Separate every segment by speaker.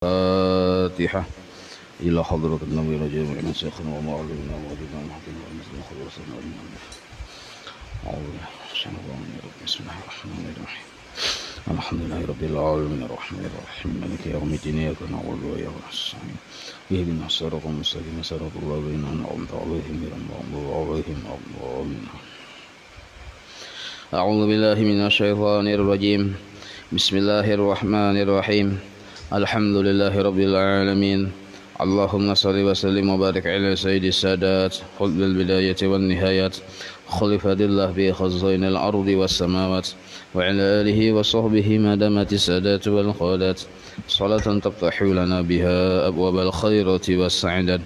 Speaker 1: الفاتحة إلى حضرة النبي رجل من شيخنا ومعلمنا ووالدنا محمد ومسلم خلصنا والمؤمنين. أعوذ بالله من الشيطان الرجيم. بسم الله الرحمن الرحيم. الحمد لله رب العالمين الرحمن الرحيم مالك يوم الدين إياك نعبد وإياك نستعين اهدنا الصراط المستقيم صراط الذين أنعمت عليهم غير المغضوب عليهم ولا الضالين. أعوذ بالله من الشيطان الرجيم. بسم الله الرحمن الرحيم. الحمد لله رب العالمين. اللهم صل وسلم وبارك على سيد السادات قطب البداية والنهايات خليفة الله في خزائن الأرض والسماوات وعلى آله وصحبه ما دامت السادات والقادات صلاة تفتح لنا بها أبواب الخيرات والسعادة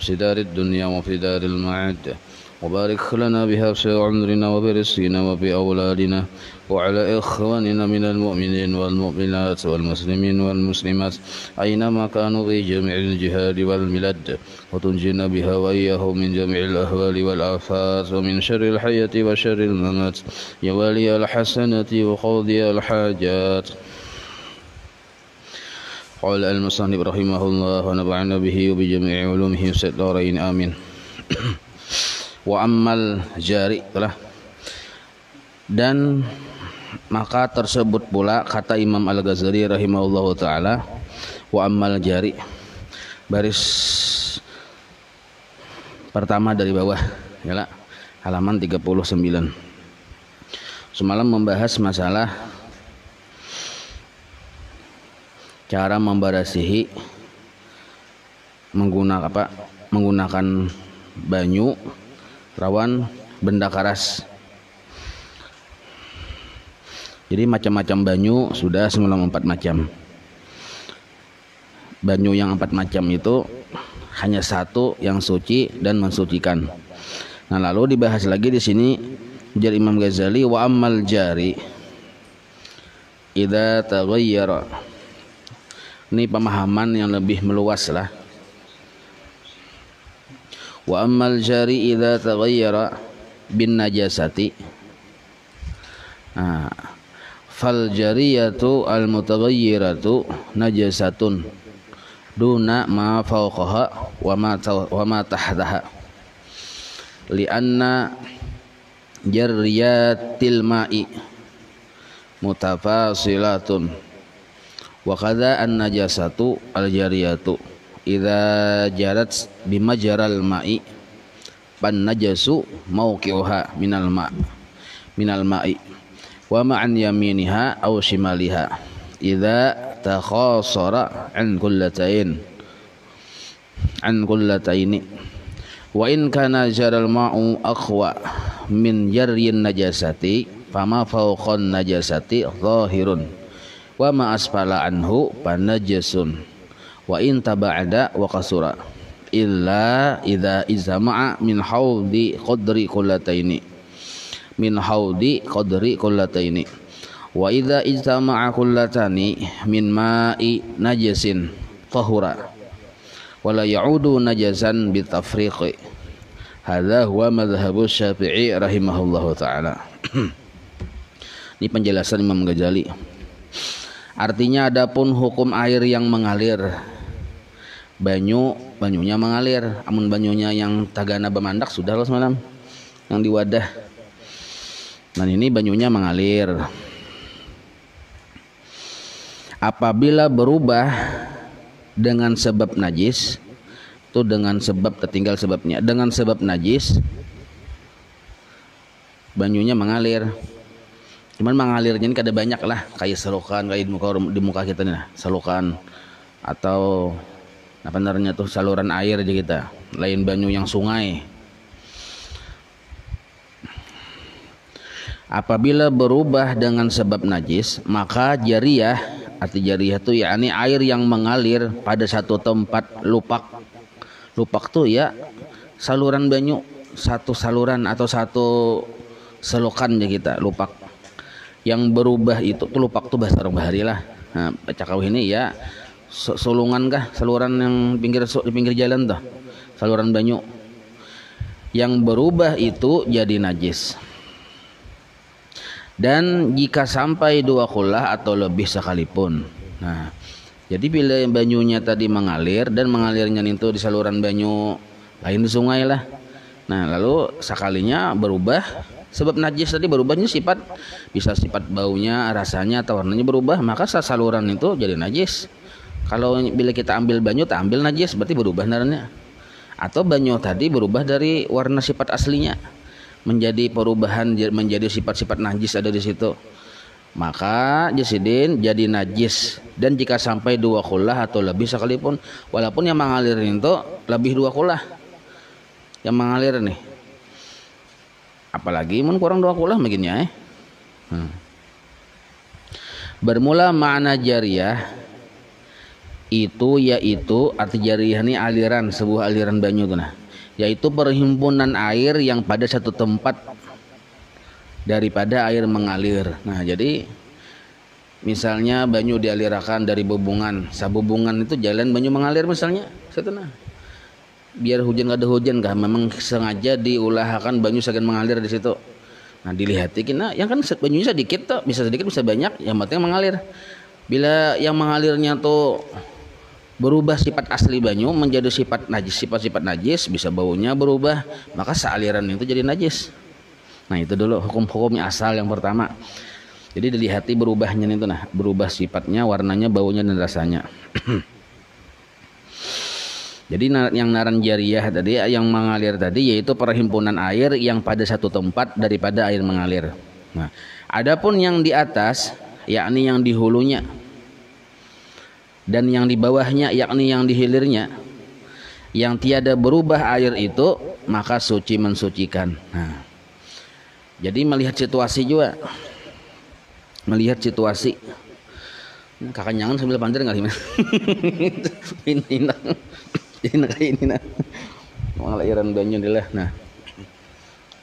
Speaker 1: في دار الدنيا وفي دار المعاد وبارك لنا بها في عمرنا وبرزقنا وفي أولادنا وعلى إخواننا من المؤمنين والمؤمنات والمسلمين والمسلمات أينما كانوا في جميع الجهاد والبلاد وتنجينا بها وإياهم من جميع الأهوال والآفات ومن شر الحياة وشر الممات يا والي الحسنة وقاضي الحاجات. قال المصنف رحمه الله ونفعنا به وبجميع علومه في الدارين آمين. Wa ammal jari telah dan maka tersebut pula kata Imam Al-Ghazali rahimahullahu taala wa ammal jari baris pertama dari bawah ya halaman 39. Semalam membahas masalah cara membarasihi menggunakan banyu rawan benda karas. Jadi macam-macam banyu sudah semalam 4 macam. Banyu yang 4 macam itu hanya satu yang suci dan mensucikan. Nah, lalu dibahas lagi di sini ujar Imam Ghazali wa ammal jari idza taghayyara. Ini pemahaman yang lebih meluas lah. Wa ammal jari idza taghayyara bin najasati fal jariyatu al mutaghayyiratu najasatun duna ma fawqaha wa ma tahtaha lianna jarriyatil ma'i mutafasilatun wa kadza an najasatu al jariyatu idza jarat bimajral ma'i pan najasu mawqi'uha minal ma'i wa ma'an yaminiha aw shimaliha idza takhasara an kullataini wa in kana jaral ma'u aqwa min jarrin najasati fama fawqan najasati zahirun wa ma asfala anhu pan najasun wa in taba'ada wa qasura illa idza izama'a min haudi qadri kullataini wa idza izama'a kullatani min ma'i najasin tahura wa la ya'udu najasan bitafriqi. Hadza huwa madhhabu Syafi'i rahimahullahu taala. Ini penjelasan Imam Ghazali. Artinya adapun hukum air yang mengalir, banyunya mengalir, amun banyunya yang tagana bemandak sudah loh semalam yang di wadah. Dan ini banyunya mengalir. Apabila berubah dengan sebab najis, itu dengan sebab tertinggal sebabnya, dengan sebab najis banyunya mengalir. Cuman mengalirnya ini kada banyak lah, kayak selokan, kayak di muka kita nih, selokan atau apa namanya tuh saluran air aja kita, lain banyu yang sungai. Apabila berubah dengan sebab najis, maka jariyah, arti jariyah itu yakni air yang mengalir pada satu tempat lupak tuh ya saluran banyu, satu saluran atau satu selokan aja kita lupak. Yang berubah itu tuh lupak tuh bahasa orang bahari lah. Nah, baca kau ini ya sulungan kah, saluran yang di pinggir jalan tuh, saluran banyu. Yang berubah itu jadi najis. Dan jika sampai 2 qullah atau lebih sekalipun. Nah, Jadi bila banyunya tadi mengalir dan mengalirnya itu di saluran banyu lain di sungai lah. Nah lalu sekalinya berubah, sebab najis tadi berubahnya sifat, bisa sifat baunya, rasanya atau warnanya berubah, maka saluran itu jadi najis. Kalau bila kita ambil banyu tak ambil najis, berarti berubah naranya. Atau banyu tadi berubah dari warna sifat aslinya menjadi perubahan, menjadi sifat-sifat najis ada di situ, maka jasidin jadi najis. Dan jika sampai 2 khullah atau lebih sekalipun, walaupun yang mengalir itu lebih 2 khullah yang mengalir nih, apalagi mun kurang 2 khullah begini ya. Bermula makna jariyah itu yaitu arti jariyah ini aliran, sebuah aliran banyu tuh nah, yaitu perhimpunan air yang pada satu tempat daripada air mengalir. Nah jadi misalnya banyu dialirakan dari bubungan, sabubungan itu jalan banyu mengalir misalnya, satu nah, biar hujan gak ada hujan kah, memang sengaja diulahkan banyu segan mengalir di situ. Nah dilihatin, nah yang kan banyunya sedikit tuh, bisa sedikit bisa banyak, yang penting mengalir. Bila yang mengalirnya tuh berubah sifat asli banyu menjadi sifat najis, sifat-sifat najis, bisa baunya berubah, maka sealiran itu jadi najis. Nah itu dulu hukum-hukumnya asal yang pertama. Jadi dilihat berubahnya itu nah, berubah sifatnya, warnanya, baunya dan rasanya. Jadi yang naran jariyah tadi, yang mengalir tadi, yaitu perhimpunan air yang pada satu tempat daripada air mengalir. Nah, adapun yang di atas, yakni yang di hulunya, dan yang di bawahnya, yakni yang di hilirnya, yang tiada berubah air itu, maka suci mensucikan. Nah, jadi melihat situasi juga, melihat situasi. Kakak jangan sambil pandir nggak sih? Ini nah, mengalairan banyu lah.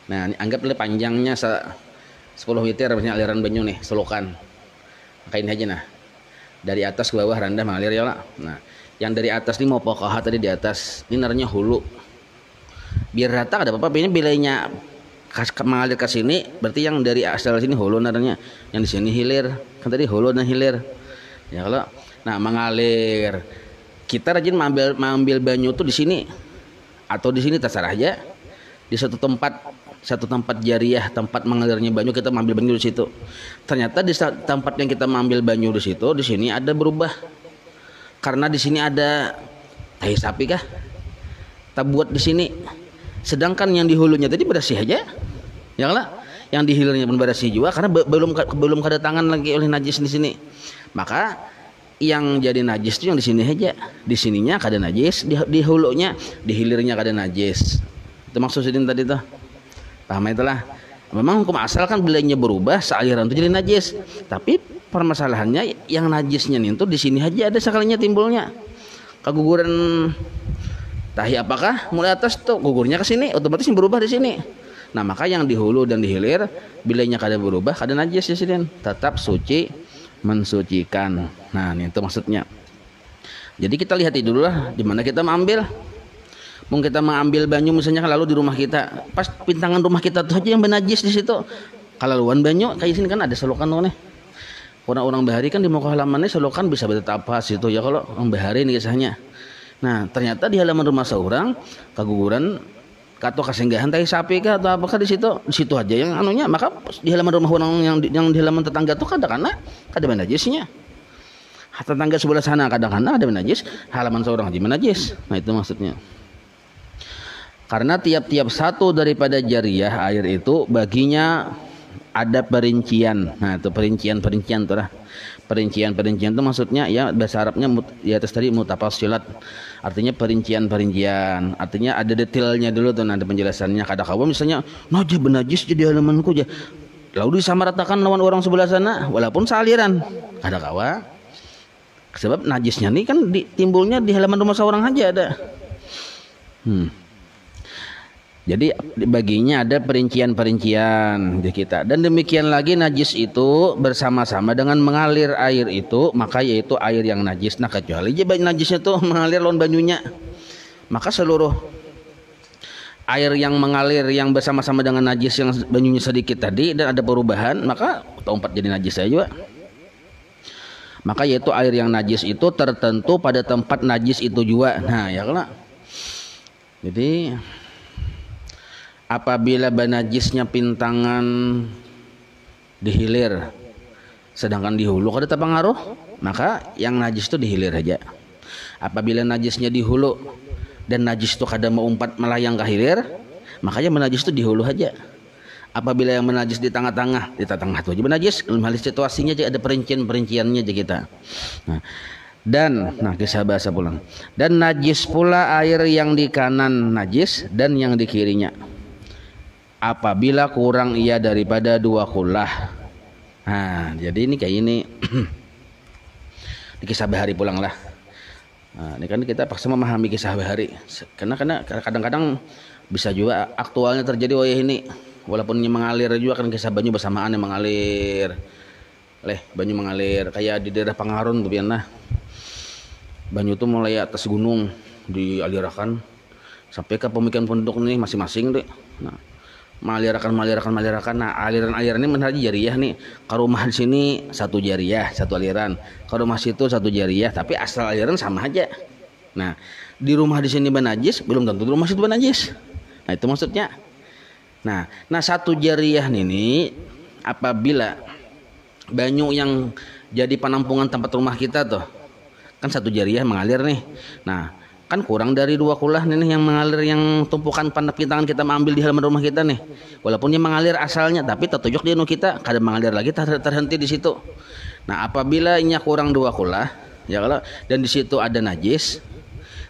Speaker 1: Nah, anggaplah panjangnya 10 meter misalnya aliran banyu nih, selokan. Kain aja nah. Dari atas ke bawah rendah mengalir ya lah. Nah, yang dari atas ini mau pokoknya tadi di atas, ini naranya hulu. Biar rata ada apa-apa, ini bilainya mengalir ke sini, berarti yang dari asal sini hulu naranya, yang di sini hilir. Kan tadi hulu dan hilir. Ya kalau nah mengalir, kita rajin mengambil banyu tuh di sini atau di sini terserah aja. Di satu tempat jariyah, tempat mengalirnya banyu, kita mengambil banyu di situ. Ternyata di tempat yang kita mengambil banyu di situ, di sini ada berubah. Karena di sini ada tai sapi kah? Kita buat di sini. Sedangkan yang di hulunya tadi bersih aja. Ya lah, yang di hilirnya pun bersih juga karena belum kedatangan lagi oleh najis di sini. Maka yang jadi najis itu yang di sini aja. Di sininya kada najis, di hulunya, di hilirnya kada najis. Itu maksudnya tadi tuh. Paham itulah. Memang hukum asal kan bilanya berubah, sealiran itu jadi najis. Tapi permasalahannya yang najisnya itu di sini aja ada sekalinya timbulnya. Keguguran tahi apakah mulai atas tuh gugurnya ke sini, otomatis yang berubah di sini. Nah, maka yang di hulu dan di hilir bilanya kada berubah, kada najis di sini, tetap suci mensucikan. Nah, ini itu maksudnya. Jadi kita lihat dulu lah di mana kita mengambil. Mungkin kita mengambil banyu misalnya lalu di rumah kita, pas pintangan rumah kita tuh aja yang benajis di situ. Kalau luan banyu kayak sini kan ada selokan tuh nih. Orang-orang bahari kan di muka halamannya selokan bisa betapa situ ya kalau orang bahari ini kisahnya. Nah, ternyata di halaman rumah seorang keguguran atau kesenggahan tai sapi kah atau apakah di situ aja yang anunya, maka di halaman rumah orang yang di halaman tetangga tuh kadang-kadang ada najisnya. Tetangga sebelah sana kadang-kadang ada najis, halaman seorang aja najis. Nah, itu maksudnya. Karena tiap-tiap satu daripada jariyah air itu baginya ada perincian. Nah, itu perincian tuh lah. Perincian itu maksudnya ya bahasa Arabnya di atas tadi mutafassilat. Artinya perincian. Artinya ada detailnya dulu tuh, ada penjelasannya. Kada kawa misalnya, "Najis benajis jadi halamanku aja." Lalu disamaratakan lawan orang sebelah sana walaupun sealiran. Kada kawa. Sebab najisnya nih kan timbulnya di halaman rumah seorang aja ada. Jadi baginya ada perincian di kita. Dan demikian lagi najis itu bersama-sama dengan mengalir air itu, maka yaitu air yang najis. Nah, kecuali aja najisnya tuh mengalir lawan banyunya, maka seluruh air yang mengalir yang bersama-sama dengan najis yang banyunya sedikit tadi dan ada perubahan, maka tempat jadi najis saja juga. Maka yaitu air yang najis itu tertentu pada tempat najis itu juga. Nah, ya kan? Jadi apabila banajisnya pintangan di hilir sedangkan di hulu kada terpengaruh, maka yang najis itu di hilir aja. Apabila najisnya di hulu dan najis itu kada mau umpat melayang ke hilir, makanya menajis itu di hulu aja. Apabila yang menajis di tengah-tengah, di tengah itu aja menajis. Dalam hal situasinya aja ada perincian-perinciannya aja kita. Nah, kisah bahasa pulang. Dan najis pula air yang di kanan najis dan yang di kirinya. Apabila kurang ia daripada 2 kullah. Nah, jadi ini kayak ini. Di kisah bahari pulang lah. Nah, ini kan kita paksa memahami kisah bahari. Karena kadang-kadang bisa juga aktualnya terjadi ini. Walaupun ini mengalir juga kan kisah banyu bersamaan yang mengalir. Banyu mengalir kayak di daerah Pangaron tuh biarlah. Banyu itu mulai atas gunung dialirkan sampai ke pemukiman penduduk nih masing-masing deh. Nah, malirakan. Nah, aliran ini benar jariah nih. Ke rumah di sini satu jariah, satu aliran. Ke rumah situ satu jariah, tapi asal aliran sama aja. Nah, di rumah di sini banajis, belum tentu di rumah situ banajis. Nah, itu maksudnya. Nah, satu jariah ini apabila banyu yang jadi penampungan tempat rumah kita tuh kan satu jariah mengalir nih. Nah, kan kurang dari 2 kullah nih yang mengalir, yang tumpukan pintangan kita mengambil di halaman rumah kita nih. Walaupun dia mengalir asalnya, tapi tertujuk di anu kita, kada mengalir lagi, terhenti di situ. Nah, apabila inya kurang 2 kullah, ya kalau dan di situ ada najis,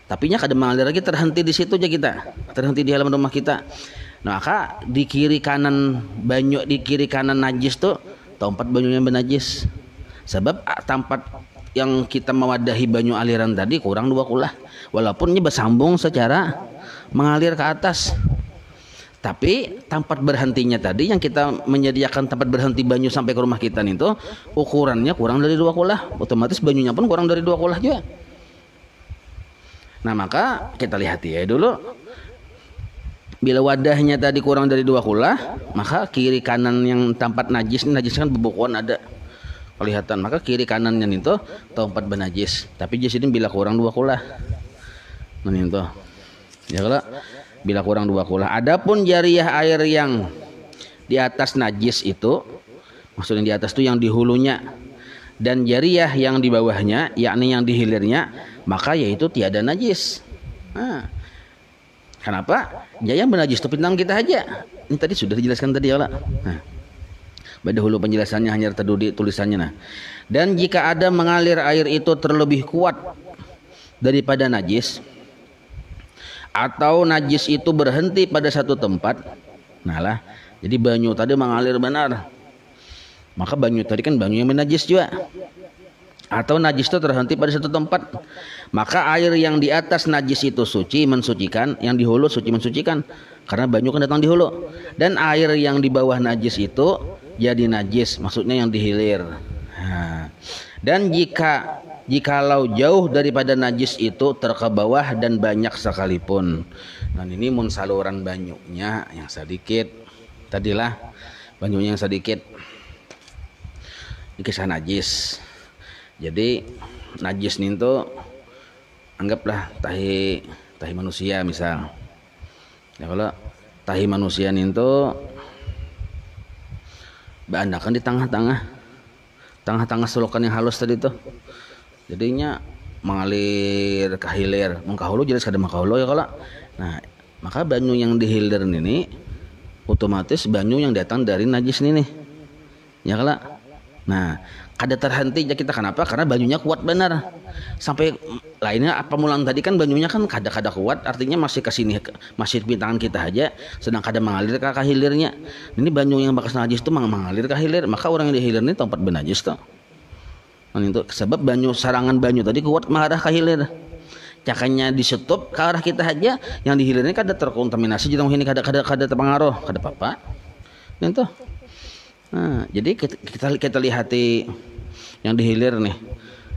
Speaker 1: tapi nya kada mengalir lagi, terhenti di situ aja kita, terhenti di halaman rumah kita. Nah, maka di kiri kanan najis tuh tempat banyunya benajis. Sebab tempat yang kita mewadahi banyu aliran tadi kurang 2 kullah. Walaupun ini bersambung secara mengalir ke atas. Tapi tempat berhentinya tadi yang kita menyediakan tempat berhenti banyu sampai ke rumah kita itu ukurannya kurang dari 2 kullah. Otomatis banyunya pun kurang dari 2 kullah juga. Nah, maka kita lihat ya dulu. Bila wadahnya tadi kurang dari 2 kullah, maka kiri kanan yang tempat najis kan bebekuan ada kelihatan, maka kiri kanannya itu tempat benajis. Tapi di sini bila kurang 2 kullah. Nah itu. Ya kalau bila kurang 2 kullah. Adapun jariah air yang di atas najis itu, maksudnya di atas itu yang di hulunya, dan jariah yang di bawahnya, yakni yang di hilirnya, maka yaitu tiada najis. Nah, kenapa? Ya yang benajis itu pintangan kita aja. Ini tadi sudah dijelaskan tadi ya lah. Nah, dahulu penjelasannya hanya tertulis tulisannya. Nah, dan jika ada mengalir air itu terlebih kuat daripada najis, atau najis itu berhenti pada satu tempat, nah lah, jadi banyu tadi mengalir benar, maka banyu tadi kan banyu yang menajis juga. Atau najis itu terhenti pada satu tempat, maka air yang di atas najis itu suci mensucikan, yang di hulu suci mensucikan, karena banyu kan datang di hulu. Dan air yang di bawah najis itu jadi najis, maksudnya yang di hilir. Nah, dan jikalau jauh daripada najis itu terkebawah dan banyak sekalipun. Dan ini mun saluran banyunya yang sedikit, tadilah banyunya yang sedikit, ini kisah najis. Jadi najis nih tuh anggaplah tahi manusia misal. Ya kalau tahi manusia nih tuh beandakan di tengah-tengah selokan yang halus tadi tuh. Jadinya mengalir ke hilir. Mun ka hulu jelas kada maka hulu ya kalau. Nah, maka banyu yang di hilir ini otomatis banyu yang datang dari najis nih. Ya kalau. Nah, kada terhenti aja kita. Kenapa? Karena banyunya kuat benar. Sampai lainnya apa mulang tadi kan banyunya kan kada kuat, artinya masih ke sini, masih pintangan kita aja, sedang kada mengalir ke hilirnya. Ini banyu yang bekas najis itu mengalir ke hilir, maka orang yang di hilir ini tempat benajis tuh. Nah, itu sebab sarangan banyu tadi kuat mengarah ke hilir. Cakanya disetup ke arah kita aja, yang di hilirnya kada terkontaminasi, jadi ini kada terpengaruh, kada apa-apa. Itu. Nah, jadi kita lihati yang di hilir nih,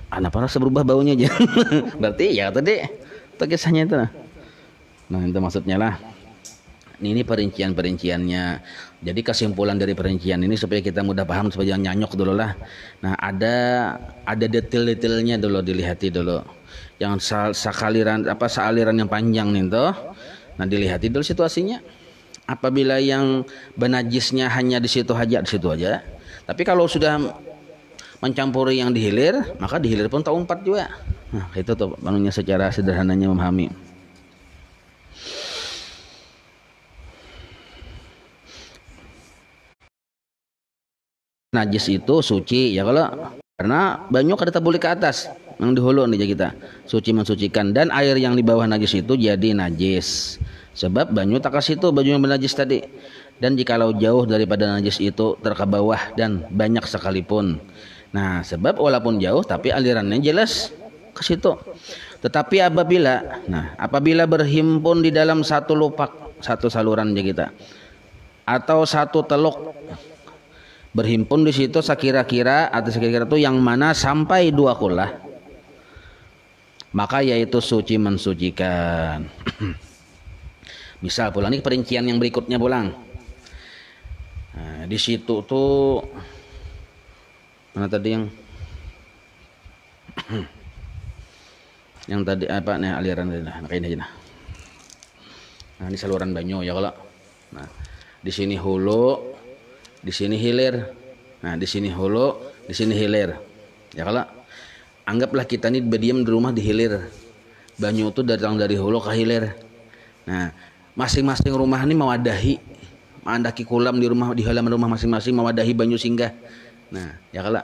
Speaker 1: anak rasa berubah baunya aja. Berarti ya tadi itu kisahnya itu. Nah itu maksudnya lah. Ini perincian-perinciannya. Jadi kesimpulan dari perincian ini supaya kita mudah paham, supaya jangan nyanyok dulu lah. Nah, ada detail-detailnya dulu, dilihati dulu. Yang sealiran yang panjang nih toh. Nah, dilihati dulu situasinya. Apabila yang benajisnya hanya di situ aja. Tapi kalau sudah mencampuri yang dihilir, maka dihilir pun tahu 4 juga. Nah, itu tuh banunya secara sederhananya memahami. Najis itu suci ya, kalau karena banyu kada tabuli ke atas yang di hulu nih kita suci mensucikan, dan air yang di bawah najis itu jadi najis sebab banyu tak kasih itu banyu yang najis tadi. Dan jikalau jauh daripada najis itu ke bawah dan banyak sekalipun, nah sebab walaupun jauh tapi alirannya jelas ke situ. Tetapi apabila berhimpun di dalam satu lupak, satu saluran aja kita, atau satu teluk, berhimpun di situ sekira-kira itu yang mana sampai 2 kulah, maka yaitu suci mensucikan. Misal pulang ini perincian yang berikutnya pulang. Nah, di situ tuh mana tadi yang tadi apa nih aliran tadi, nah kayak ini aja nah. Nah, ini saluran banyu ya kalau. Nah, di sini hulu, di sini hilir. Nah, di sini hulu, di sini hilir. Ya kalau anggaplah kita nih berdiam di rumah di hilir. Banyu itu datang dari hulu ke hilir. Nah, masing-masing rumah ini mewadahi kulam di halaman rumah masing-masing, mewadahi banyu singgah. Nah, ya kalau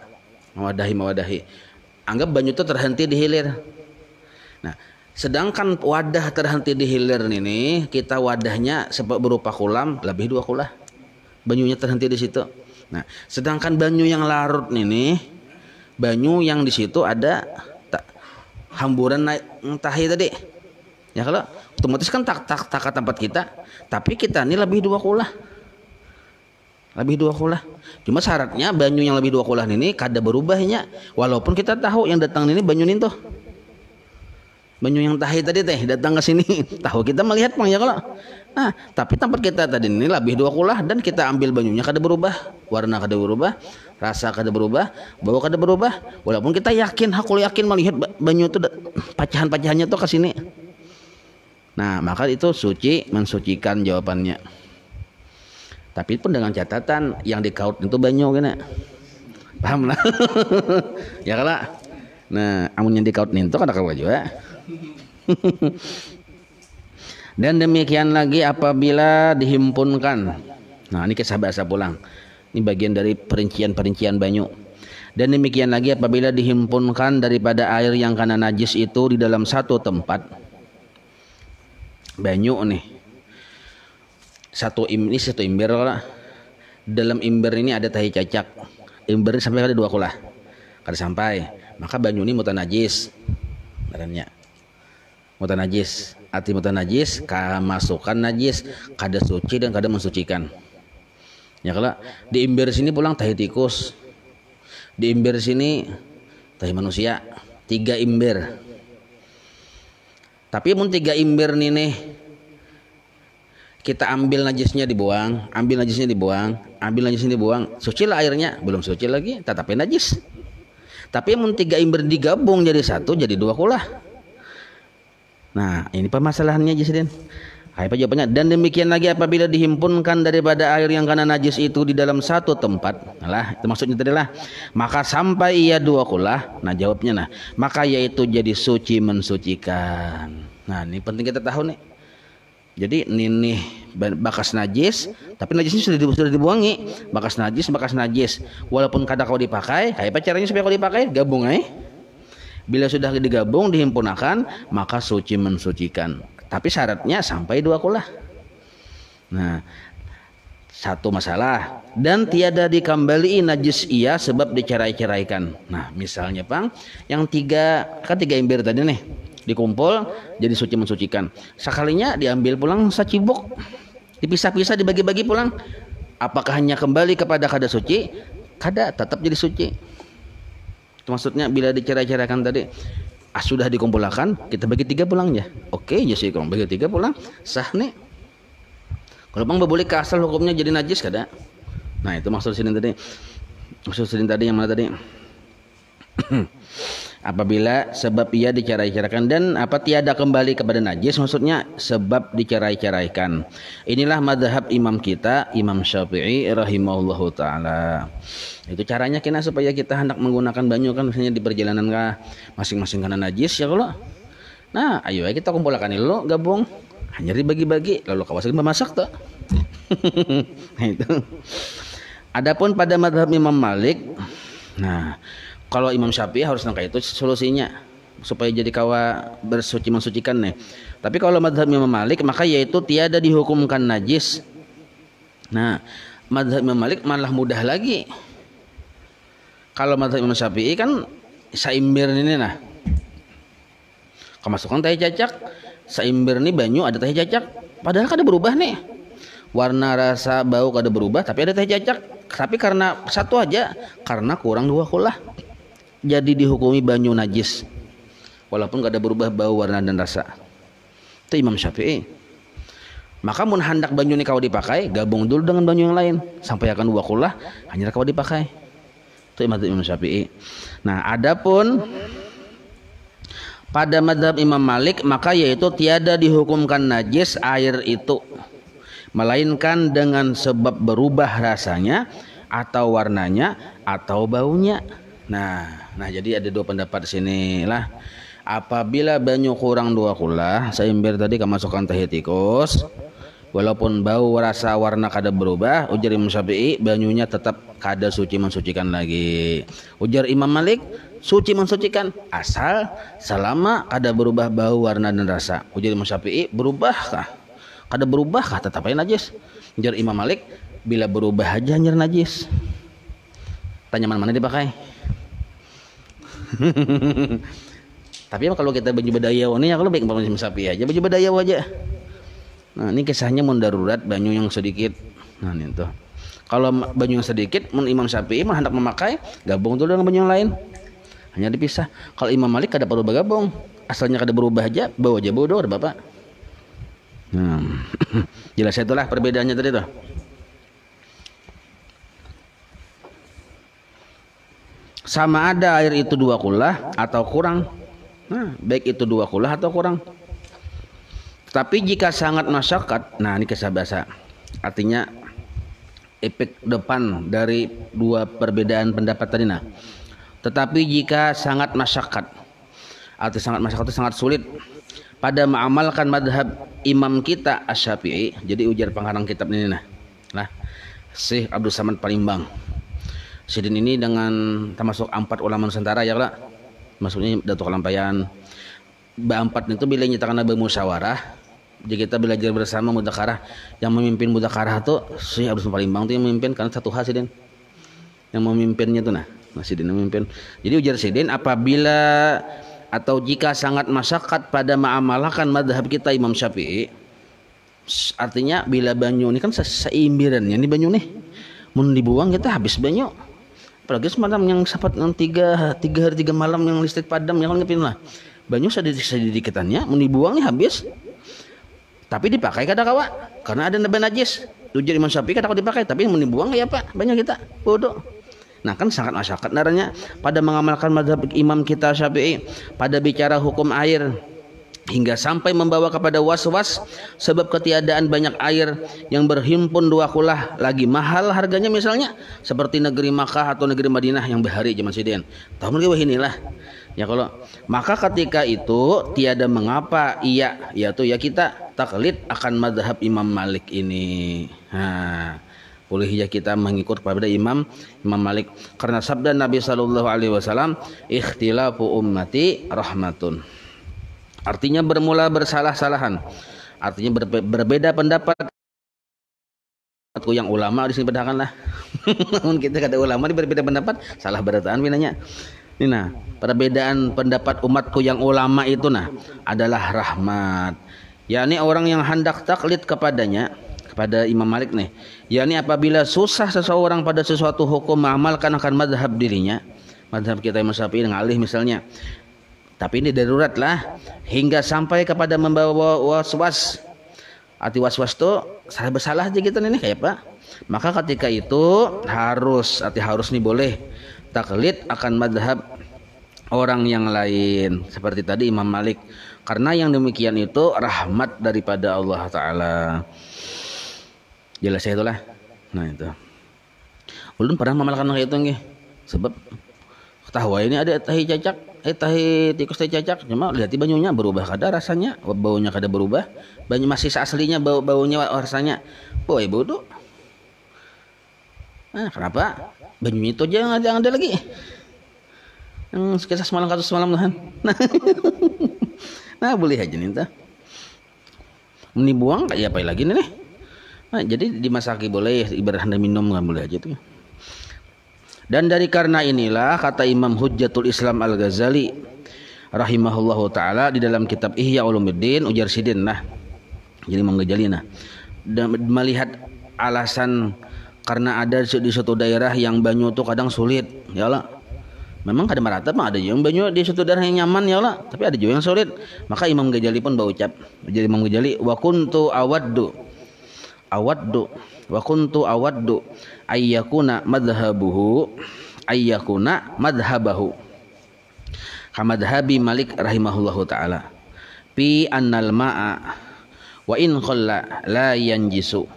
Speaker 1: mewadahi. Anggap banyu itu terhenti di hilir. Nah, sedangkan wadah terhenti di hilir ini, kita wadahnya berupa kulam, lebih 2 kulah. Banyunya terhenti di situ. Nah, sedangkan banyu yang larut ini, banyu yang di situ ada hamburan naik tahi tadi. Ya kalau otomatis kan tak tempat kita, tapi kita ini lebih 2 kulah. Lebih 2 kulah. Cuma syaratnya banyu yang lebih 2 kulah ini kada berubahnya, walaupun kita tahu yang datang ini banyu ini tuh. Banyu yang tahi tadi datang ke sini, tahu kita melihat Bang ya kalau. Nah, tapi tempat kita tadi ini lebih 2 kulah dan kita ambil banyunya kada berubah, warna kada berubah, rasa kada berubah, bau kada berubah, walaupun kita hakul yakin melihat banyu itu pacahan-pacahannya tuh ke sini. Nah, maka itu suci mensucikan jawabannya. Tapi pun dengan catatan yang dikaut itu banyu kena. Paham lah. Ya kalau. Nah, amun yang dikaut itu kada kawa juga. Dan demikian lagi apabila dihimpunkan. Nah, ini kisah bahasa pulang. Ini bagian dari perincian banyu. Dan demikian lagi apabila dihimpunkan daripada air yang kana najis itu di dalam satu tempat. Banyu nih. Satu imber lah. Dalam imber ini ada tahi cacak. Imber sampai ada 2 kulah. Kada sampai. Maka banyu ini mutanajis. Ngarannya. Mutanajis. Arti mutanajis, masukkan najis, kada suci dan kada mensucikan. Ya kalau di imber sini pulang tahi tikus, di imber sini tahi manusia, 3 imber. Tapi mun 3 imber nih kita ambil najisnya dibuang, suci lah airnya, belum suci lagi, tetapi najis. Tapi mun 3 imber digabung jadi satu, jadi 2 kulah. Nah, ini permasalahannya Jisdin. Apa jawabannya? Dan demikian lagi apabila dihimpunkan daripada air yang kana najis itu di dalam satu tempat. Nah, itu maksudnya tadi lah. Maka sampai ia 2 kulah. Nah, jawabnya maka yaitu jadi suci mensucikan. Nah, ini penting kita tahu nih. Jadi ini bakas najis, tapi najisnya sudah dibuangi. Bakas najis. Walaupun kada kau dipakai, apa caranya supaya kau dipakai? Gabung Bila sudah digabung dihimpunakan, maka suci mensucikan. Tapi syaratnya sampai 2 kulah. Nah, satu masalah. Dan tiada dikembali najis ia sebab dicerai-ceraikan. Nah, misalnya yang 3 ember tadi nih dikumpul jadi suci mensucikan. Sekalinya diambil pulang sacibuk, dipisah-pisah, dibagi-bagi pulang. Apakah hanya kembali kepada kada suci? Kada, tetap jadi suci. Maksudnya bila dicerai-ceraikan tadi sudah dikumpulkan, kita bagi 3 pulang ya. Oke, jadi kalau bagi 3 pulang sah nih. Kalau bang boleh ke asal hukumnya jadi najis kada? Nah itu maksud sini tadi. Maksud sini tadi yang mana tadi? Apabila sebab ia dicerai-ceraikan dan apa tiada kembali kepada najis, maksudnya sebab dicerai-ceraikan. Inilah madhab imam kita, Imam Syafi'i rahimahullahu taala. Itu caranya kena supaya kita hendak menggunakan banyu kan misalnya di perjalanan kah masing-masing kena najis ya kalau. Nah, ayo kita kumpulkan dulu gabung. Hanya dibagi-bagi lalu kawasan memasak tuh. Nah itu. Adapun pada madhab Imam Malik, nah kalau Imam Syafi'i harus nangka itu solusinya supaya jadi kawa bersuci mensucikan nih. Tapi kalau madhab Imam Malik maka yaitu tiada dihukumkan najis. Nah, madhab Imam Malik malah mudah lagi. Kalau madhab Imam Syafi'i kan saimbir ini nah. Kemasukan teh cacak, saimbir ini banyu ada teh cacak. Padahal kada berubah nih. Warna, rasa, bau kada berubah tapi ada teh cacak. Tapi karena satu aja, karena kurang 2 kulah. Jadi dihukumi banyu najis. Walaupun kada berubah bau, warna dan rasa. Itu Imam Syafi'i. Maka mun hendak banyu ini kau dipakai, gabung dulu dengan banyu yang lain sampai akan 2 kulah hanya kau dipakai. Itu Imam Syafi'i. Nah, adapun pada madhab Imam Malik maka yaitu tiada dihukumkan najis air itu, melainkan dengan sebab berubah rasanya atau warnanya atau baunya. Nah jadi ada 2 pendapat sini lah. Apabila banyu kurang 2 kulah, saimbir tadi kemasukan teh tikus, walaupun bau, rasa, warna kada berubah, ujar Imam Syafi'i banyunya tetap kada suci mensucikan lagi. Ujar Imam Malik suci mensucikan asal selama kada berubah bau, warna dan rasa. Ujar Imam Syafi'i berubahkah? Kada berubahkah tetap aja najis. Ujar Imam Malik bila berubah aja anjir najis. Tanya mana dipakai. Tapi kalau kita baju badayaw ini ya kalau baik Imam Syafi'i aja baju badayaw aja. Nah ini kisahnya mun darurat banyu yang sedikit. Nah ini tuh. Kalau banyu yang sedikit mun Imam Syafi'i mah hendak memakai gabung dulu dengan banyu yang lain. Hanya dipisah. Kalau Imam Malik kada perlu bergabung. Asalnya kada berubah aja, bawa aja bodoh ada Bapak. Jelas itulah perbedaannya tadi tuh. Sama ada air itu 2 kulah atau kurang. Nah, baik itu 2 kulah atau kurang. Tapi jika sangat masyakat, nah ini kisah bahasa. Artinya efek depan dari 2 perbedaan pendapat tadi nah. Tetapi jika sangat masyakat, arti sangat masyakat itu sangat sulit pada mengamalkan madhab imam kita Asy-Syafi'i. Jadi ujar pengharang kitab ini nah Syekh Abdul Samad Palimbang. Sidin ini dengan termasuk 4 ulama Nusantara ya lah. Maksudnya Datuk Kalampayan. Ba-4 itu bila nyatakan bermusyawarah. Jadi kita belajar bersama mudzakarah. Yang memimpin mudzakarah itu Syekh Abdul Samad Palimbang itu yang memimpin karena satu hal Sidin. Yang memimpinnya itu nah Sidin yang memimpin. Jadi ujar Sidin apabila atau jika sangat masyakat pada mengamalkan madhab kita Imam Syafi'i, artinya bila banyu ini kan seimbiran ini banyu nih mun dibuang kita habis banyu, apalagi semalam yang sempat yang 3 hari 3 malam yang listrik padam yang ngepin lah banyu sedikit-sedikitannya mun dibuangnya habis, tapi dipakai kada kawa karena ada nabi najis. Ujar Imam Syafi'i kada dipakai tapi mun dibuang ya Pak banyu kita bodoh. Nah kan sangat masyakat naranya pada mengamalkan madhab imam kita Syafi'i pada bicara hukum air hingga sampai membawa kepada was-was sebab ketiadaan banyak air yang berhimpun 2 kulah lagi mahal harganya misalnya seperti negeri Makkah atau negeri Madinah yang bahari zaman Sidin. Tahun lagi inilah ya kalau maka ketika itu tiada mengapa yaitu kita taklid akan madhab Imam Malik ini. Nah boleh ya kita mengikut kepada Imam Malik karena sabda Nabi sallallahu alaihi wasallam ikhtilafu ummati rahmatun. Artinya bermula bersalah-salahan. Artinya berbeda pendapat. Aku yang ulama di sini bedakanlah. Namun kita kata ulama di berbeda pendapat salah berataan binanya. Ini nah, perbedaan pendapat umatku yang ulama itu nah adalah rahmat. yakni orang yang hendak taklid kepadanya kepada Imam Malik nih, yakni apabila susah seseorang pada sesuatu hukum mengamalkan akan madhab dirinya, madhab kita Imam Syafi'i ngalih misalnya, tapi ini darurat lah hingga sampai kepada membawa was-was Arti was-was tuh salah bersalah aja gitu nih kayak apa. Maka ketika itu harus nih boleh taklid akan madhab orang yang lain seperti tadi Imam Malik, karena yang demikian itu rahmat daripada Allah Ta'ala. Jelas ya itulah. Nah itu ulun pernah mamalkan kayak itu nggih, sebab tahu ini ada tahi cacak, tahi tikus tahi cacak, cuma lihat banyunya berubah kada rasanya, baunya kada berubah, banyu masih aslinya baunya rasanya, boy bodoh. Nah kenapa banyunya itu aja yang ada lagi, yang sekitar semalam kasus semalam Tuhan. Nah boleh aja nih entah dibuang kayak apa lagi nih. Nah, jadi dimasaki boleh, ibarat anda minum kan boleh aja tuh. Dan dari karena inilah kata Imam Hujjatul Islam Al-Ghazali rahimahullahu taala di dalam kitab Ihya Ulumuddin ujar sidin nah. Jadi Imam Ghazali nah dan melihat alasan karena ada di suatu daerah yang banyu itu kadang sulit, ya Allah. Memang kada merata mah ada yang banyu di suatu daerah yang nyaman ya Allah, tapi ada juga yang sulit. Maka Imam Ghazali pun berucap, jadi Imam Ghazali wa kuntu awaddu ayyakuna madhabahu kamadhabi Malik rahimahullahu taala fi annal ma'a wa in qalla la yanjisu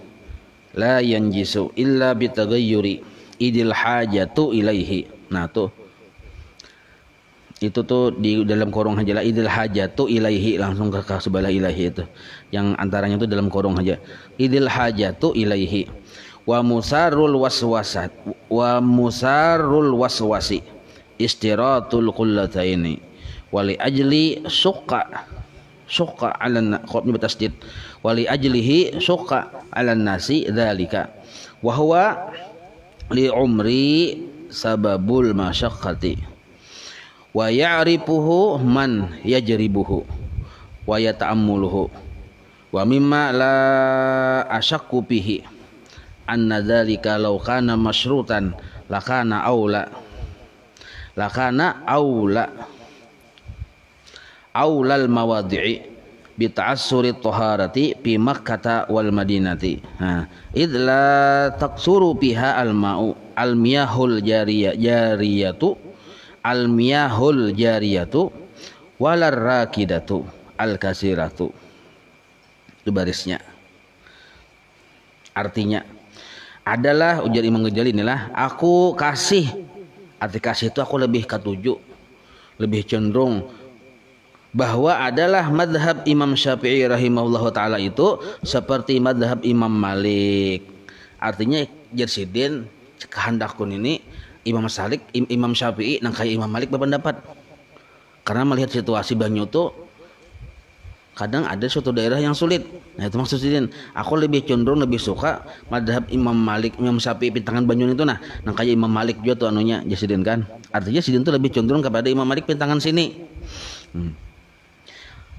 Speaker 1: illa bitaghayyuri idil hajatu ilaihi. Nah tuh itu tuh di dalam korong aja lah, idil hajatu ilaihi, langsung ke sebelah ilahi itu yang antaranya itu dalam korong aja, idil hajatu ilaihi wa musarul waswasi istiratul qullataini wali ajli syuqa ala qobni batasdid wali ajlihi syuqa ala nasi dzalika wa huwa li umri sababul masyaqqati wa ya'rifuhu man yajribuhu wa yata'ammuluhu wa mimma la asyakku bihi anna dzalika law kana masyrutan lakana aulal mawadhi'i bi ta'assuri taharati fi Makkah wal Madinati. Id la taqsuru biha al-ma'u al-miyahul jariyatu walar rakidatu al-kasiratu. Itu barisnya. Artinya adalah ujar Imam Ghazali inilah aku kasih, arti kasih itu aku lebih ketujuh, lebih cenderung bahwa adalah madhab Imam Syafi'i rahimahullah ta'ala itu seperti madhab Imam Malik. Artinya jersidin kehendakun ini Imam Syafi'i nang kayak Imam Malik berpendapat, karena melihat situasi banyu itu kadang ada suatu daerah yang sulit. Nah itu maksudnya aku lebih cenderung lebih suka madhab Imam Malik, Imam Syafi'i pintangan banyu itu nah kayak Imam Malik juga tuh anunya jasidin kan, artinya sidin tuh lebih cenderung kepada Imam Malik pintangan sini.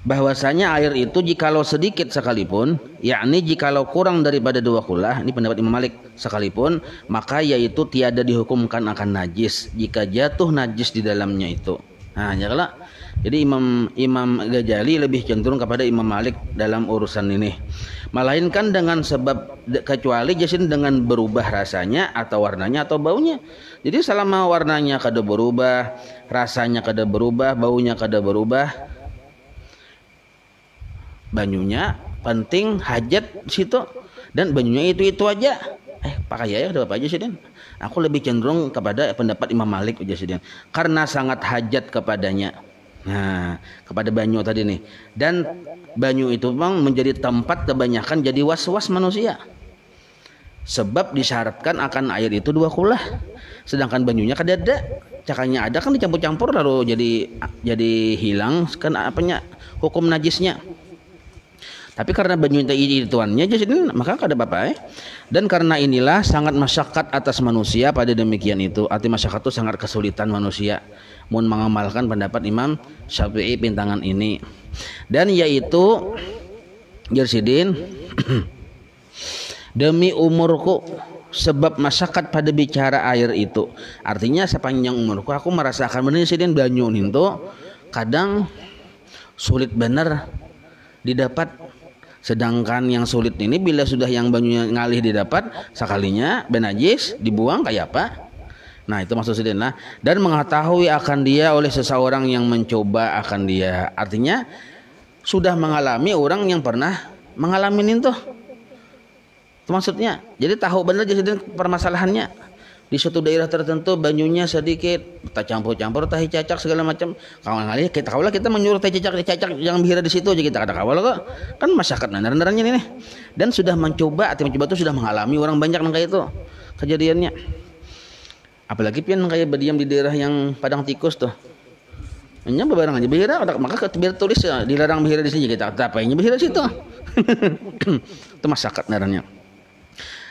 Speaker 1: Bahwasanya air itu jikalau sedikit sekalipun, yakni jikalau kurang daripada 2 kulah, ini pendapat Imam Malik, sekalipun maka yaitu tiada dihukumkan akan najis jika jatuh najis di dalamnya itu. Nah ya kalau jadi Imam Ghazali lebih cenderung kepada Imam Malik dalam urusan ini, melainkan dengan sebab kecuali jasin dengan berubah rasanya atau warnanya atau baunya. Jadi selama warnanya kada berubah, rasanya kada berubah, baunya kada berubah, banyunya penting hajat situ dan banyunya itu aja. Pakai ya udah apa aja sih, aku lebih cenderung kepada pendapat Imam Malik aja sih, karena sangat hajat kepadanya. Nah, kepada banyu tadi nih. Dan banyu itu memang menjadi tempat kebanyakan jadi was-was manusia. Sebab disyaratkan akan air itu 2 kulah. Sedangkan banyunya kada ada. Cakanya ada kan dicampur-campur lalu jadi hilang kan apanya hukum najisnya. Tapi karena banyu ituannya jadi maka kada apa-apa Dan karena inilah sangat masyakat atas manusia pada demikian itu. Arti masyakat itu sangat kesulitan manusia mun mengamalkan pendapat Imam Syafi'i pintangan ini. Dan yaitu jersidin demi umurku sebab masyakat pada bicara air itu. Artinya sepanjang umurku aku merasakan benar sidin banyu itu kadang sulit benar didapat Sedangkan yang sulit ini bila sudah yang banyunya ngalih didapat sekalinya benajis dibuang kayak apa? Nah itu maksud Sidin lah. Dan mengetahui akan dia oleh seseorang yang mencoba akan dia. Artinya sudah mengalami orang yang pernah mengalami itu. Itu maksudnya. Jadi tahu benar Sidin permasalahannya. Di suatu daerah tertentu banyunya sedikit, tak campur-campur tahi cacak segala macam. Kawan kali kita menyuruh tahi cacak yang bihira di situ aja kita kada kawal kok. Kan masyarakat neran-nerannya ini. Dan sudah mencoba, itu sudah mengalami orang banyak yang kayak itu kejadiannya. Apalagi pian kayak berdiam di daerah yang padang tikus tuh. Hanya bebarang aja bihira, maka biar tulis ya, dilarang bihira di sini kita tapainya bihira situ. Itu masyarakat nerannya.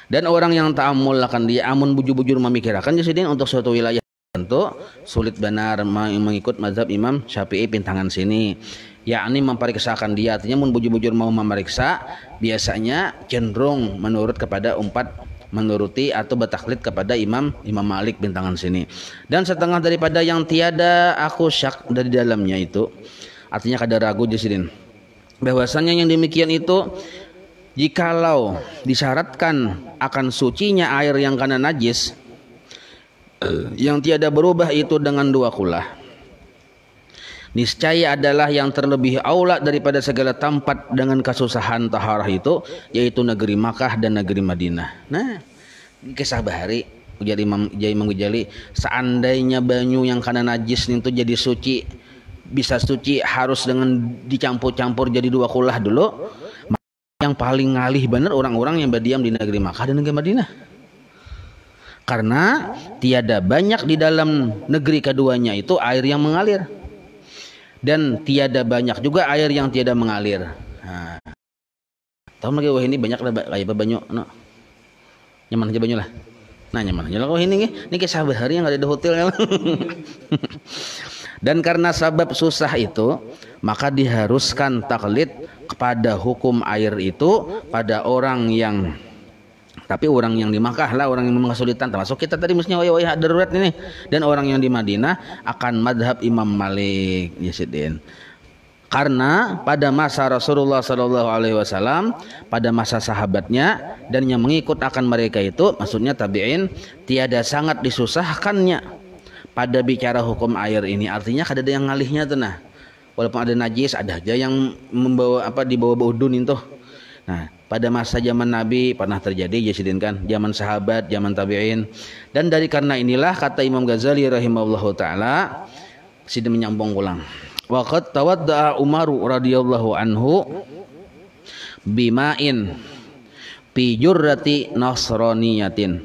Speaker 1: Dan orang yang ta'amul akan dia amun bujur-bujur memikirkan jadi untuk suatu wilayah tentu sulit benar mengikut mazhab Imam Syafi'i pintangan sini, yakni memperiksakan dia. Artinya mun bujur-bujur mau memeriksa biasanya cenderung menurut kepada menuruti atau bertaklid kepada Imam Malik pintangan sini. Dan setengah daripada yang tiada aku syak dari dalamnya itu artinya kada ragu di sini bahwasanya yang demikian itu jikalau disyaratkan akan sucinya air yang kana najis yang tiada berubah itu dengan dua kulah, niscaya adalah yang terlebih aula daripada segala tempat dengan kesusahan taharah itu, yaitu negeri Makkah dan negeri Madinah. Nah, kisah bahari ujar Imam Ghazali, seandainya banyu yang kana najis itu jadi suci, bisa suci harus dengan dicampur-campur jadi dua kulah dulu. Yang paling ngalih benar orang-orang yang berdiam di negeri Makkah dan negeri Madinah. Karena tiada banyak di dalam negeri keduanya itu air yang mengalir. Dan tiada banyak juga air yang tiada mengalir. Nah, tahu lagi wah ini banyak lah kayak banyu no. Nyaman aja banyu lah. Nah nyaman aja lah wah ini kisah bahari yang ada di hotel. Dan karena sebab susah itu maka diharuskan taklid kepada hukum air itu pada orang yang di Makkah lah, orang yang kesulitan termasuk kita tadi mestinya waya darurat ini, dan orang yang di Madinah akan madhab Imam Malik Yasidin. Karena pada masa Rasulullah SAW, pada masa sahabatnya dan yang mengikut akan mereka itu maksudnya tabi'in, tiada sangat disusahkannya pada bicara hukum air ini. Artinya kada ada yang ngalihnya tuh nah. Walaupun ada najis ada aja yang membawa dibawa udun itu. Nah, pada masa zaman Nabi pernah terjadi Yasidin kan, zaman sahabat, zaman tabi'in. Dan dari karena inilah kata Imam Ghazali rahimahullahu taala sidin menyambung ulang. Wa qad tawadda'a Umar radhiyallahu anhu bima'in fi jurrati nasraniyatin.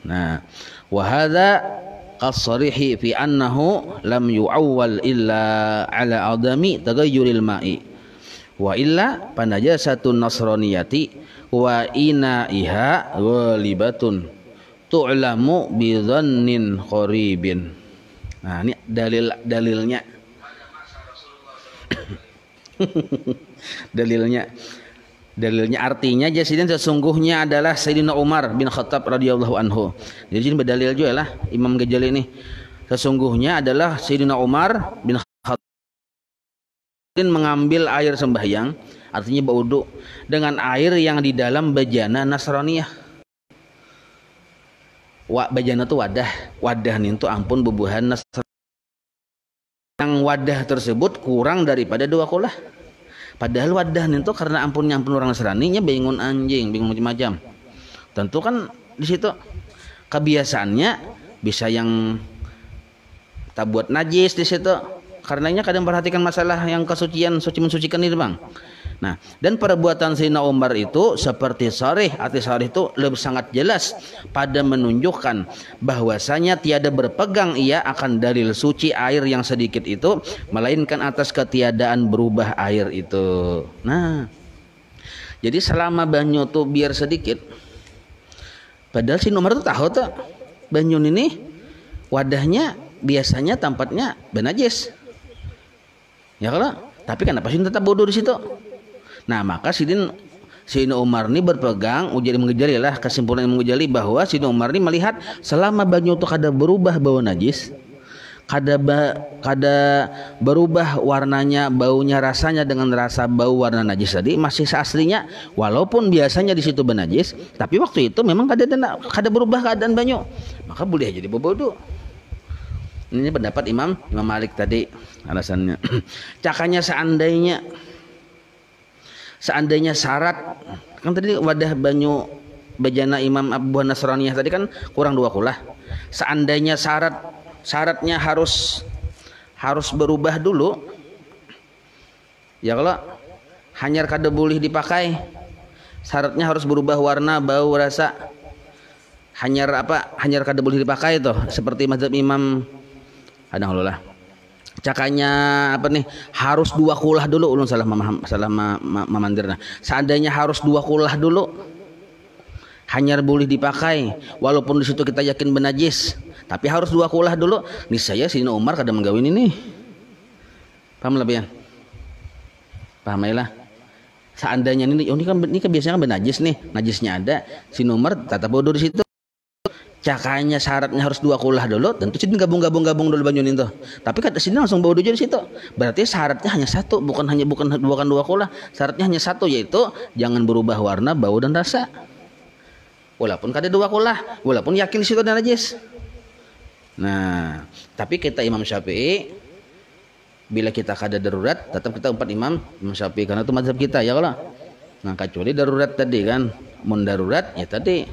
Speaker 1: Nah, wa hadza qas-sarihi fi annahu lam yu'awwal illa ala adami tagayyuril ma'i wa illa panajasatun nasraniyati wa inaiha ghalibatun tu'lamu bi dhannin qaribin. Nah ini dalilnya dalilnya artinya jasidin sesungguhnya adalah Sayyidina Umar bin Khattab radhiyallahu anhu. Jadi ini berdalil juga lah Imam Ghazali ini. Sesungguhnya adalah Sayyidina Umar bin Khattab mengambil air sembahyang, artinya berwudu dengan air yang di dalam bejana Nasraniyah. Bejana itu wadah nih itu ampun bubuhan Nasraniyah. Yang wadah tersebut kurang daripada dua kulah. Padahal wadah itu karena ampun orang Nasraninya bingung anjing, bingung macam-macam. Tentu kan di situ kebiasaannya bisa yang tak buat najis di situ. Karenanya kadang perhatikan masalah yang kesucian, suci mensucikan itu bang. Nah, dan perbuatan Sayyidina Umar itu seperti sharih, arti sharih itu lebih sangat jelas pada menunjukkan bahwasanya tiada berpegang ia akan dalil suci air yang sedikit itu, melainkan atas ketiadaan berubah air itu. Nah, jadi selama banyu tuh biar sedikit, padahal si Umar tuh tahu tuh banyu ini wadahnya biasanya tempatnya benajis, ya kalau, tapi kenapa sih tetap bodoh di situ? Nah maka Sayyidina Umar ini berpegang ujar Ghazali lah kesimpulan Ghazali bahwa Sayyidina Umar ini melihat selama banyu itu kada berubah bau najis, kada berubah warnanya, baunya, rasanya dengan rasa bau warna najis tadi masih seaslinya, walaupun biasanya di situ benajis, tapi waktu itu memang kada berubah keadaan banyu, maka boleh jadi berwudu. Ini pendapat Imam Malik tadi alasannya. Cakanya seandainya syarat, kan tadi wadah banyu bejana Imam Abu Nasraniyah tadi kan kurang 2 kulah. Seandainya syaratnya harus berubah dulu, ya kalau hanyar kada boleh dipakai, syaratnya harus berubah warna, bau, rasa, hanyar kada boleh dipakai itu, seperti mazhab Imam Adahullah. Cakanya harus 2 kulah dulu, ulun salah memandirna. Seandainya harus 2 kulah dulu, hanyar boleh dipakai walaupun di situ kita yakin benajis, tapi harus 2 kulah dulu. Niscaya Sayyidina Umar kada menggawin ini. Paham lebih ya? Paham lah. Seandainya ini kan biasanya kan benajis nih, najisnya ada, Sayyidina Umar tetap bodoh di situ. Cakanya syaratnya harus 2 kulah dulu, tentu sini gabung dulu banyu itu. Tapi kata sini langsung bawa di situ. Berarti syaratnya hanya 1, bukan 2 kulah. Syaratnya hanya 1, yaitu jangan berubah warna, bau dan rasa. Walaupun kada 2 kulah, walaupun yakin di situ ada najis. Nah, tapi kita Imam Syafi'i, bila kita kada darurat, tetap kita umpat Imam Syafi'i, karena itu mazhab kita ya kalau. Nah, kecuali darurat tadi kan, mun darurat ya tadi.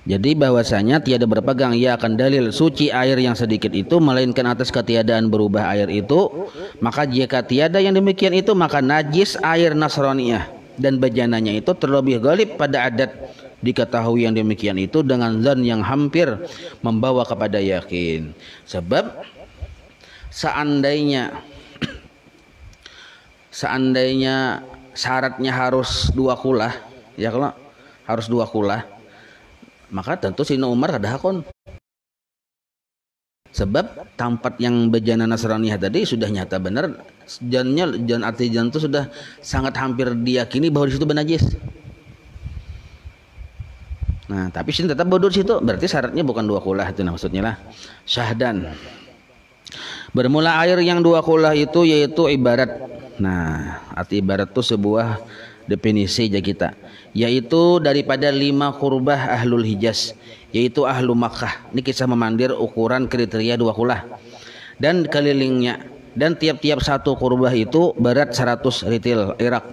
Speaker 1: Jadi bahwasanya tiada berpegang ia akan dalil suci air yang sedikit itu, melainkan atas ketiadaan berubah air itu. Maka jika tiada yang demikian itu, maka najis air Nasraniyah dan bejananya itu terlebih galib pada adat diketahui yang demikian itu dengan zan yang hampir membawa kepada yakin. Sebab seandainya syaratnya harus 2 kulah, ya kalau harus 2 kulah, maka tentu Sayyidina Umar kada hakon. Sebab tempat yang bejana Nasraniyah tadi sudah nyata benar, arti jan itu sudah sangat hampir diyakini bahwa di situ benajis. Nah, tapi sini tetap bodoh di situ, berarti syaratnya bukan 2 kulah itu, nah maksudnya lah. Syahdan. Bermula air yang 2 kulah itu yaitu ibarat. Nah, arti ibarat itu sebuah definisi aja kita, yaitu daripada 5 kurbah ahlul Hijaz, yaitu ahlu Makkah. Ini kisah memandir ukuran kriteria 2 kulah dan kelilingnya, dan tiap-tiap 1 kurbah itu berat 100 ritil Irak.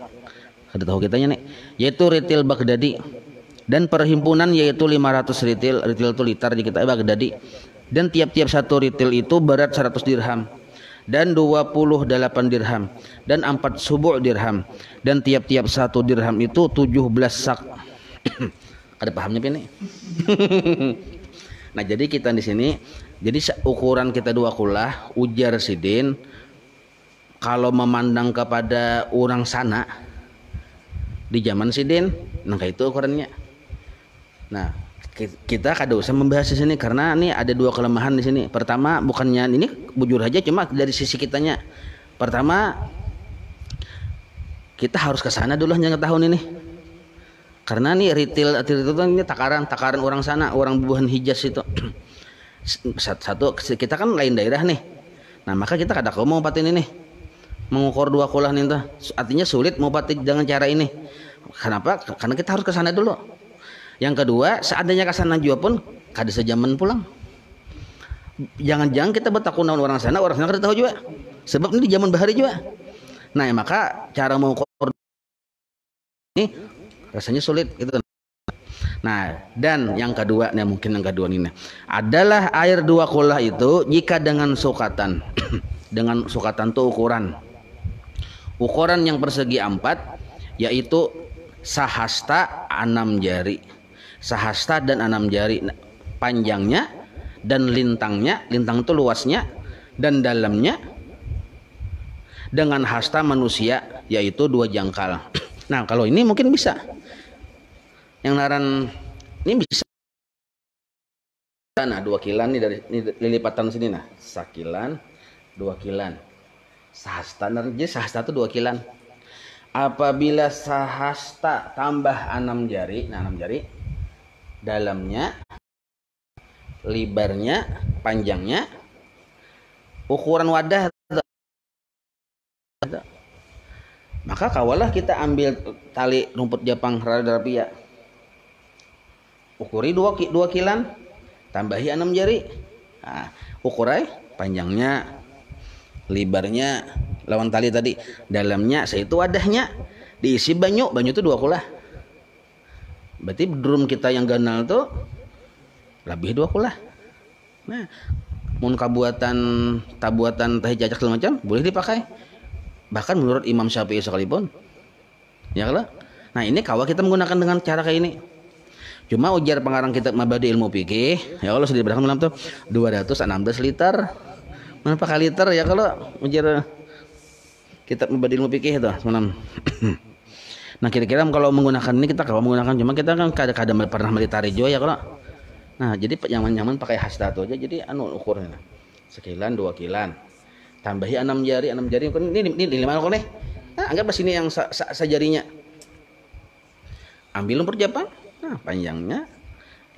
Speaker 1: Ada tahu kitanya nih, yaitu ritil Baghdadi, dan perhimpunan yaitu 500 ritil itu liter di kita Baghdadi, dan tiap-tiap 1 ritil itu berat 100 dirham dan 28 dirham dan 4 subu' dirham, dan tiap-tiap 1 dirham itu 17 sak. Ada pahamnya ini? Nah, jadi kita di sini, jadi ukuran kita 2 kulah, ujar Sidin, kalau memandang kepada orang sana di zaman Sidin, nah itu ukurannya. Nah, kita kada usah membahas di sini karena ini ada 2 kelemahan di sini. Pertama, bukannya ini bujur aja, cuma dari sisi kitanya. Pertama, kita harus ke sana dulu hanya tahun ini. Karena nih retail itu ini takaran orang sana, orang bubuhan Hijaz itu. Satu kita kan lain daerah nih. Nah, maka kita kada mau patin ini. Mengukur 2 kulah nih tuh. Artinya sulit mau patin dengan cara ini. Kenapa? Karena kita harus ke sana dulu. Yang kedua, seandainya ke sana juga pun kada sejaman pulang. Jangan-jangan kita bertakunan orang sana kada tahu juga. Sebab ini di zaman bahari juga. Nah, ya, maka cara mengukur ini rasanya sulit gitu. Nah, dan yang kedua, nah mungkin yang kedua ini adalah air 2 kulah itu jika dengan sukatan. Dengan sukatan itu ukuran yang persegi 4, yaitu sahasta 6 jari. Sahasta dan 6 jari panjangnya dan lintangnya, lintang itu luasnya dan dalamnya, dengan hasta manusia yaitu 2 jangkal. Nah, kalau ini mungkin bisa. Yang naran ini bisa. Nah, 2 kilan nih dari ini lipatan sini nah. Sakilan, 2 kilan. Sahasta, jadi sahasta itu 2 kilan. Apabila sahasta tambah 6 jari, nah 6 jari dalamnya lebarnya, panjangnya, ukuran wadah. Maka kawalah kita ambil tali rumput Jepang rada rapia, ukuri 2 kilan, tambahi 6 jari. Nah, ukurai panjangnya, lebarnya lawan tali tadi, dalamnya seitu wadahnya, diisi banyu itu 2 kulah. Berarti drum kita yang ganal tuh lebih 2 kulah. Nah, mun tabuatan teh jajak segala macam boleh dipakai. Bahkan menurut Imam Syafi'i sekalipun. Ya kalau. Nah, ini kawa kita menggunakan dengan cara kayak ini. Cuma ujar pengarang kitab Mabadi Ilmu Fikih, ya kalau sudah diberangkat malam tuh 216 liter. Berapa kali liter ya kalau ujar kitab Mabadi Ilmu Fikih itu malam. Nah, kira-kira kalau menggunakan ini kita kalau menggunakan, cuma kita kan kadang-kadang pernah melitari juga ya kalau. Nah, jadi nyaman-nyaman pakai hasta itu aja. Jadi ukurnya sekilan 2 kilan. Tambahi 6 jari ini 5 kok nih. Nah, anggaplah sini yang sajarinya. Ambil lumpur Jepang. Nah, panjangnya,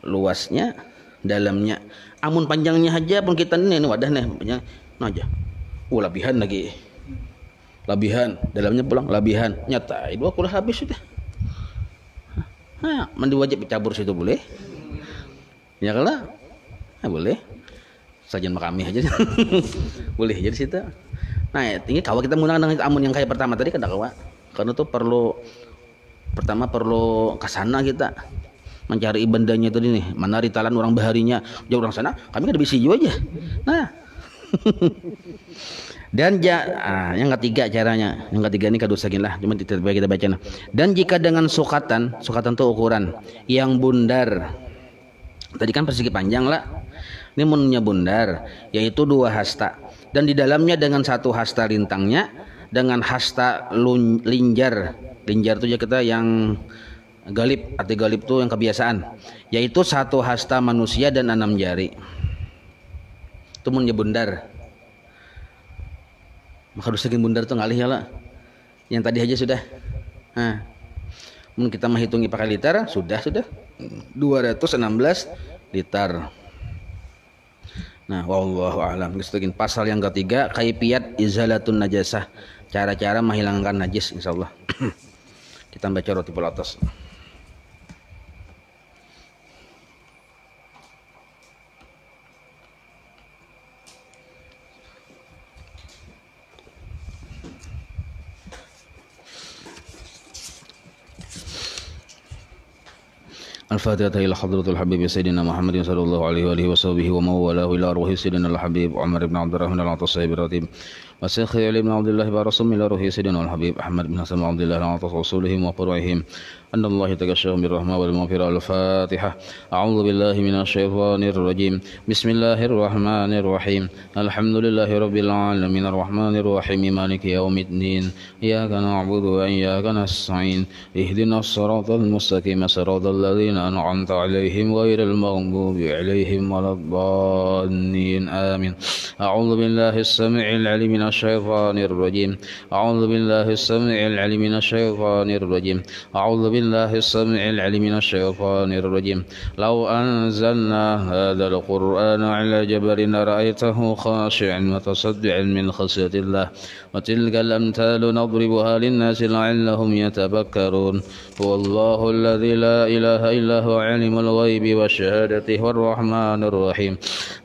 Speaker 1: luasnya, dalamnya. Amun panjangnya aja pun kita ini wadah nih panjang. Nah aja. Lebihan lagi. Lebihan, dalamnya pulang lebihan. Nyata 2 kulah habis sudah. Nah, mandi wajib cabur situ boleh. Ya kalau? Nah, boleh. Sajian makami aja. Boleh jadi situ. Nah, ini kalau kita menggunakan dengan amun yang kayak pertama tadi kan kawa. Karena tuh pertama perlu kesana kita mencari ibandanya itu nih, mana ritalan orang baharinya, jauh orang sana, kami kan bisa juga aja. Nah. Dan yang ketiga caranya, yang ketiga ini kadusakin lah, cuma kita baca. Nah. Dan jika dengan sukatan tuh ukuran yang bundar. Tadi kan persegi panjang lah. Ini munnya bundar, yaitu 2 hasta. Dan di dalamnya dengan 1 hasta lintangnya, dengan hasta linjar. Linjar itu ya kita yang galib, arti galib itu yang kebiasaan. Yaitu 1 hasta manusia dan 6 jari. Itu munnya bundar. Maka dusakin bundar itu ngalih ya lah. Yang tadi aja sudah. Nah, mun kita menghitungi pakai liter, sudah 216 liter. Nah, wallahu a'lam. Kita pasal yang ketiga, kaifiyat izalatun najasah. Cara-cara menghilangkan najis insyaallah. Kita baca roti atas. الفاتحة إلى حضرة الحبيب سيدنا محمد صلى الله عليه وآله وصحبه ومن والاه إلى أرواح سيدنا الحبيب عمر بن عبد الرحمن العطاس الرتيب وشيخ علي بن عبد الله برسول إلى روح سيدنا الحبيب أحمد بن حسن عبد الله العطاس رسولهم وفروعهم أن الله تغشاهم بالرحمة والمغفرة. الفاتحة. أعوذ بالله من الشيطان الرجيم. بسم الله الرحمن الرحيم. الحمد لله رب العالمين الرحمن الرحيم مالك يوم الدين إياك نعبد وإياك نستعين اهدنا الصراط المستقيم صراط الذين أنعمت عليهم غير المغضوب عليهم ولا الضالين آمين. أعوذ بالله السميع العليم من الشيطان الرجيم. أعوذ بالله السميع العليم من الشيطان الرجيم. أعوذ بالله السميع العليم من الشيطان الرجيم. لو أنزلنا هذا القرآن على جبل لرأيته خاشعا متصدعا من خشية الله وتلك الأمثال نضربها للناس لعلهم يتفكرون. هو الله الذي لا إله إلا هو عالم الغيب والشهادة هو الرحمن الرحيم.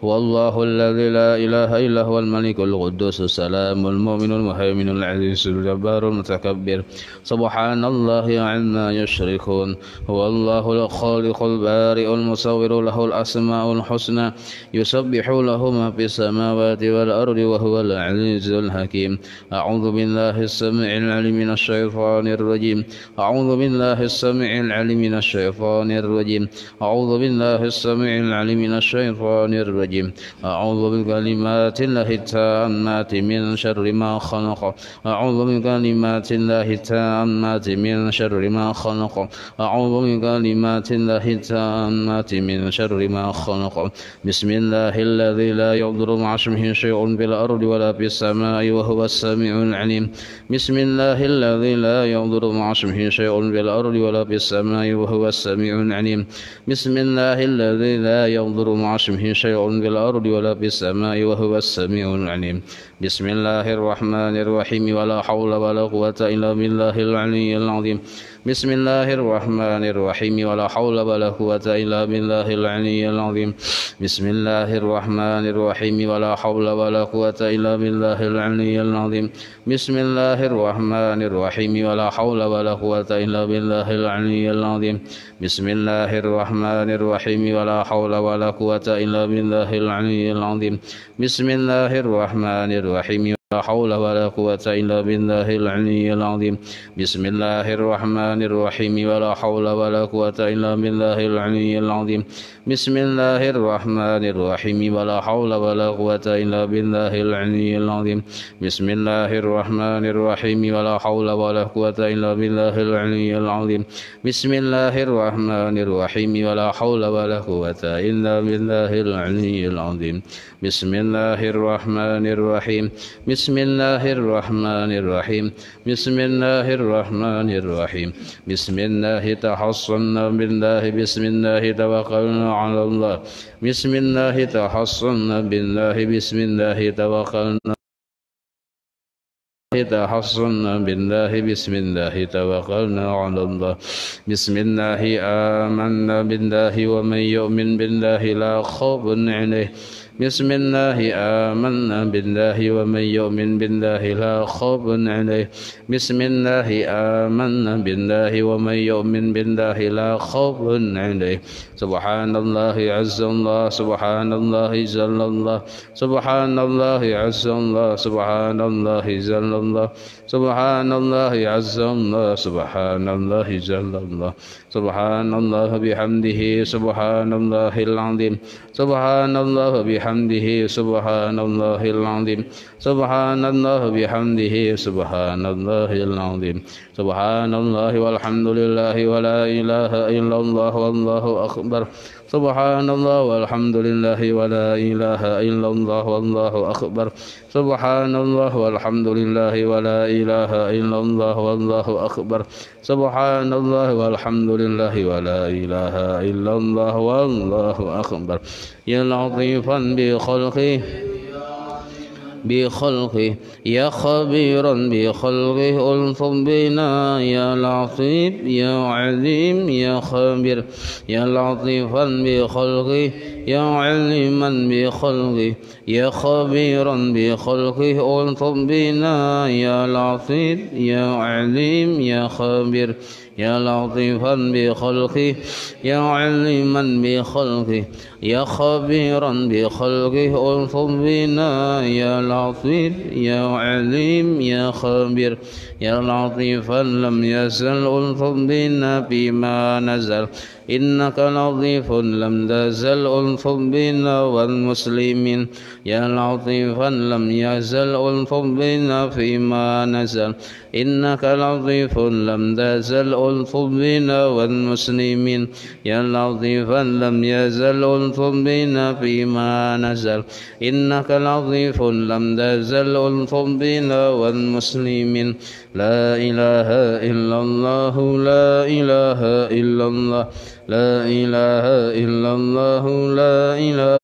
Speaker 1: هو الله الذي لا إله إلا هو الملك القدوس السلام المؤمن المهيمن العزيز الجبار المتكبر سبحان الله عما يشركون. هو الله الخالق البارئ المصور له الأسماء الحسنى يسبح له ما في السماوات والأرض وهو العزيز الحكيم. أعوذ بالله السميع العليم من الشيطان الرجيم. أعوذ بالله السميع العليم من الشيطان الرجيم. أعوذ بالله السميع العليم من الشيطان الرجيم. أعوذ بكلمات الله التامات من شر ما خلق. أعوذ بكلمات الله التامات من شر ما خلق. أعوذ بكلمات الله التامات من شر ما خلق. بسم الله الذي لا يضر مع اسمه شيء في الأرض ولا في السماء وهو السميع العليم. بسم الله الذي لا يضر مع اسمه شيء في الأرض ولا في السماء وهو السميع عليم بسم الله الذي لا يضر مع اسمه شيء في الأرض ولا في السماء وهو السميع العليم بسم الله الرحمن الرحيم ولا حول ولا قوة إلا بالله العلي العظيم بسم الله الرحمن الرحيم ولا حول ولا قوة إلا بالله العلي العظيم بسم الله الرحمن الرحيم ولا حول ولا قوة إلا بالله العلي العظيم بسم الله الرحمن الرحيم ولا حول ولا قوة إلا بالله العلي العظيم بسم الله الرحمن الرحيم ولا حول ولا قوة إلا بالله العلي العظيم بسم الله الرحمن الرحيم لا حول ولا قوة إلا بالله العلي العظيم بسم الله الرحمن الرحيم ولا حول ولا قوة إلا بالله العلي العظيم بسم الله الرحمن الرحيم ولا حول ولا قوة إلا بالله العلي العظيم بسم الله الرحمن الرحيم ولا حول ولا قوة إلا بالله العلي العظيم بسم الله الرحمن الرحيم ولا حول ولا قوة إلا بالله العلي العظيم بسم الله الرحمن الرحيم بسم الله الرحمن الرحيم بسم الله الرحمن الرحيم بسم الله تحصنا بالله بسم الله توكلنا على الله بسم الله تحصنا بالله بسم الله توكلنا تحصنا بالله بسم الله توكلنا على الله بسم الله آمنا بالله ومن يؤمن بالله لا خوف عليه بسم الله آمنا بالله ومن يؤمن بالله لا خوف عليه بسم الله آمنا بالله ومن يؤمن بالله لا خوف عليه سبحان الله عز الله سبحان الله جل الله سبحان الله عز الله سبحان الله جل الله سبحان الله عز الله سبحان الله جل الله سبحان الله بحمده سبحان الله العظيم سبحان الله بحمده سبحان الله العظيم سبحان الله بحمده سبحان الله العظيم سبحان الله والحمد لله ولا إله إلا الله والله أكبر سبحان الله والحمد لله ولا إله إلا الله والله أكبر سبحان الله والحمد لله ولا إله إلا الله والله أكبر سبحان الله والحمد لله ولا إله إلا الله والله أكبر يا لطيفا بخلقه يا خبيرا بخلقه ألطف بنا يا لطيف يا عليم يا خبير يا لطيفا بخلقه يا عليما بخلقه يا خبيرا بخلقه ألطف بنا يا لطيف يا عليم يا خبير يا لطيفا بخلقه يا عليما بخلقه يا خبيرا بخلقه ألطف بنا يا لطيف يا عليم يا خبير يا لطيفا لم يزل ألطف بنا فيما نزل إنك لطيف لم تزل ألطف بنا والمسلمين يا لطيفا لم يزل ألطف بنا فيما نزل إنك لطيف لم تزل ألطف بنا والمسلمين يا لطيفا لم يزل ألطف بنا فيما نزل إنك لطيف لم تزل ألطف بنا والمسلمين لا إله إلا الله لا إله إلا الله لا إله إلا الله لا إله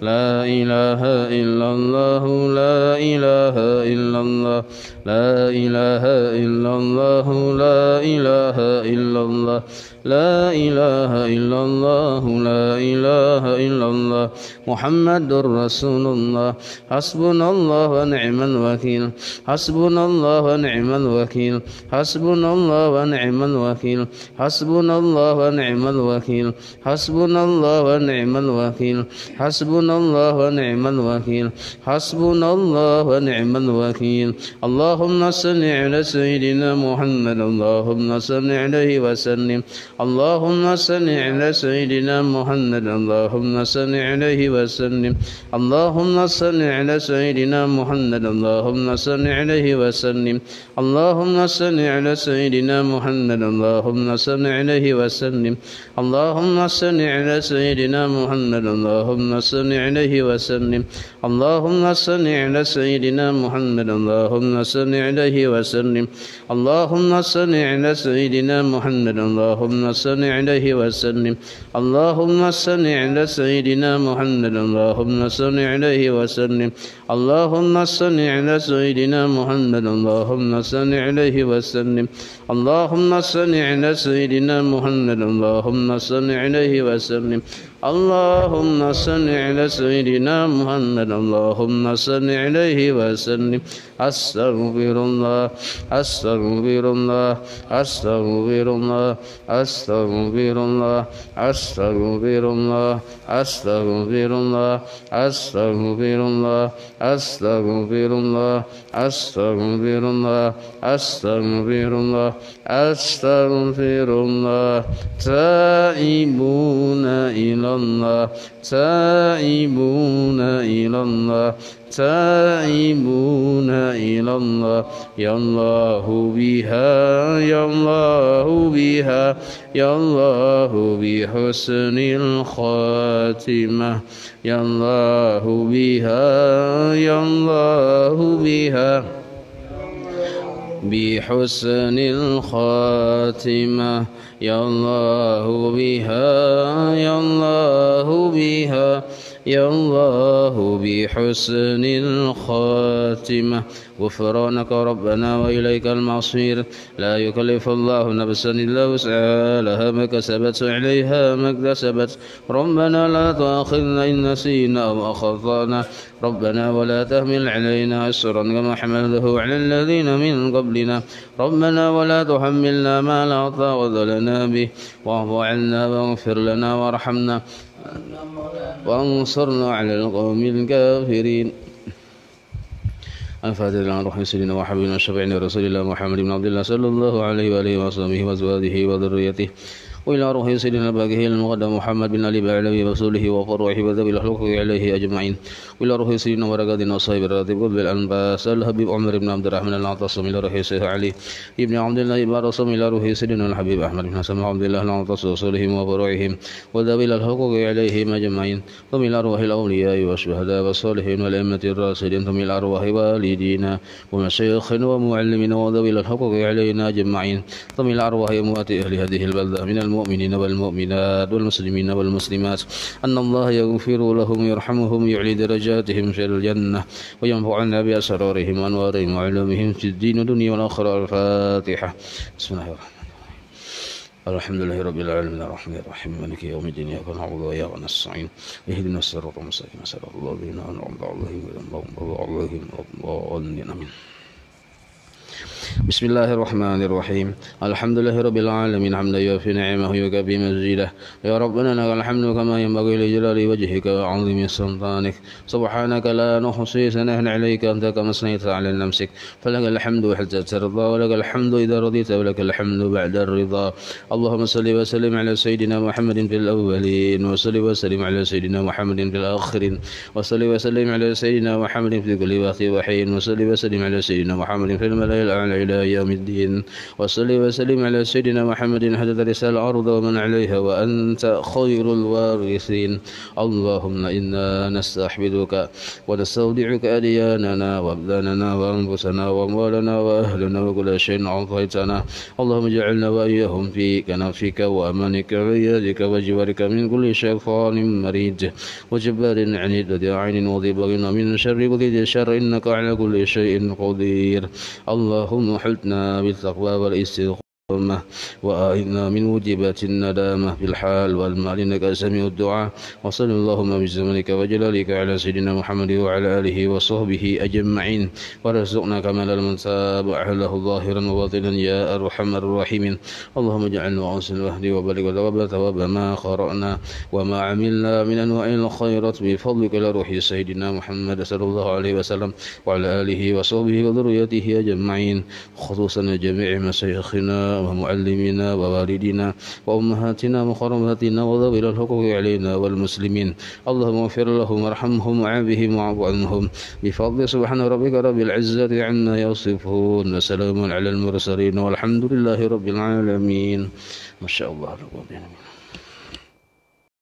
Speaker 1: لا إله إلا الله لا إله إلا الله لا إله إلا الله لا إله إلا الله لا إله إلا الله لا إله إلا الله محمد رسول الله حسبنا الله ونعم الوكيل حسبنا الله ونعم الوكيل حسبنا الله ونعم الوكيل حسبنا الله ونعم الوكيل حسبنا الله ونعم الوكيل حسبنا الله ونعم الوكيل حسبنا الله ونعم الوكيل اللهم صل على سيدنا محمد اللهم صل عليه وسلم اللهم صل على سيدنا محمد اللهم صل عليه وسلم اللهم صل على سيدنا محمد اللهم صل عليه وسلم اللهم صل على سيدنا محمد اللهم صل عليه وسلم اللهم صل على سيدنا محمد اللهم صل عليه وسلم اللهم صل على سيدنا محمد اللهم صل عليه وسلم اللهم صل على سيدنا محمد اللهم صل عليه وسلم اللهم صل على سيدنا محمد اللهم صل عليه وسلم اللهم صل على سيدنا محمد اللهم صل عليه وسلم اللهم صل على سيدنا محمد اللهم صل عليه وسلم اللهم صل على سيدنا محمد اللهم صل عليه وسلم أستغفر الله أستغفر الله أستغفر الله أستغفر الله أستغفر الله أستغفر الله أستغفر الله أستغفر الله أستغفر الله أستغفر الله أستغفر الله تائبون إلى الله تائبون إلى الله تائبون إلى الله يا الله بها يا الله بها يا الله بحسن الخاتمة يا الله بها يا الله بها بحسن الخاتمة يا الله بها يا الله بها يا الله بحسن الخاتمة غفرانك ربنا وإليك المصير لا يكلف الله نفسا إلا وسعها لها ما كسبت وعليها ما اكتسبت ربنا لا تؤاخذنا إن نسينا أو أخطأنا ربنا ولا تحمل علينا إصرا كما حملته على الذين من قبلنا ربنا ولا تحملنا ما لا طاقة لنا به واعف عنا واغفر لنا وارحمنا وانصرنا على القوم الكافرين. الفاتحة على روح سيدنا وحبيبنا وشفيعنا رسول الله محمد بن عبد الله صلى الله عليه وآله وصحبه وأزواجه وذريته وإلى روح سيدنا باقيه المقدم محمد بن علي بعلوي رسوله وفروعه وذوي الحقوق عليه أجمعين وإلى روح سيدنا ورقات وصائب الراتب قبل الأنباس الحبيب عمر بن عبد الرحمن العاصم إلى روح سيدنا علي ابن عبد الله بن رسول إلى روح سيدنا الحبيب أحمد بن حسن عبد الله العاصم رسولهم وفروعهم وذوي الحقوق عليهم أجمعين ثم إلى روح الأولياء والشهداء والصالحين والأئمة الراشدين ثم إلى أرواح والدينا ومشايخنا ومعلمين وذوي الحقوق علينا أجمعين ثم إلى أرواح أموات أهل هذه البلدة من المؤمنين والمؤمنات والمسلمين والمسلمات أن الله يغفر لهم ويرحمهم ويعلي درجاتهم في الجنة وينفعنا بأسرارهم وأنوارهم وعلومهم في الدين والدنيا والآخرة. الفاتحة. بسم الله الرحمن الرحيم الحمد لله رب العالمين الرحمن الرحيم مالك يوم الدين إياك نعبد وإياك نستعين اهدنا الصراط المستقيم صراط الذين أنعمت عليهم غير المغضوب عليهم ولا الضالين آمين. بسم الله الرحمن الرحيم الحمد لله رب العالمين حمدا يوفي نعمه ويكفي مزيده يا ربنا لك الحمد كما ينبغي لجلال وجهك وعظيم سلطانك سبحانك لا نحصي ثناء عليك أنت كما أثنيت على نفسك فلك الحمد حتى ترضى ولك الحمد إذا رضيت ولك الحمد بعد الرضا. اللهم صل وسلم على سيدنا محمد في الأولين وصل وسلم على سيدنا محمد في الآخرين وصل وسلم على سيدنا محمد في كل وقت وحين وصل وسلم على سيدنا محمد في الملأ الأعلى إلى يوم الدين وصلي وسلم على سيدنا محمد حدث رسال الأرض ومن عليها وأنت خير الوارثين. اللهم إنا نستحمدك ونستودعك أدياننا وأبداننا وأنفسنا وأموالنا وأهلنا وكل شيء أعطيتنا اللهم اجعلنا وإياهم في كنفك وأمانك وعيادك وجوارك من كل شيطان مريد وجبار عنيد ذي عين وذي بغي من شر وذي الشر إنك على كل شيء قدير. اللهم حلتنا بالتقوى والاستقامة وآئنا من موجبات الندامة في الحال والمال إنك سميع الدعاء. وصل اللهم بزمنك وجلالك على سيدنا محمد وعلى آله وصحبه أجمعين ورزقنا كمال المتابعة له ظاهرا وباطنا يا أرحم الراحمين. اللهم اجعلنا وأنصر واهدي وبلغ ثواب ما قرأنا وما عملنا من أنواع الخيرات بفضلك إلى روح سيدنا محمد صلى الله عليه وسلم وعلى آله وصحبه وذريته أجمعين خصوصا جميع مشايخنا ومعلمينا ووالدينا وأمهاتنا وقرباتنا وذوي الحقوق علينا والمسلمين. اللهم اغفر لهم وارحمهم وعافهم واعف عنهم بفضل سبحان ربك رب العزة عما يصفون وسلام على المرسلين والحمد لله رب العالمين. ما شاء الله.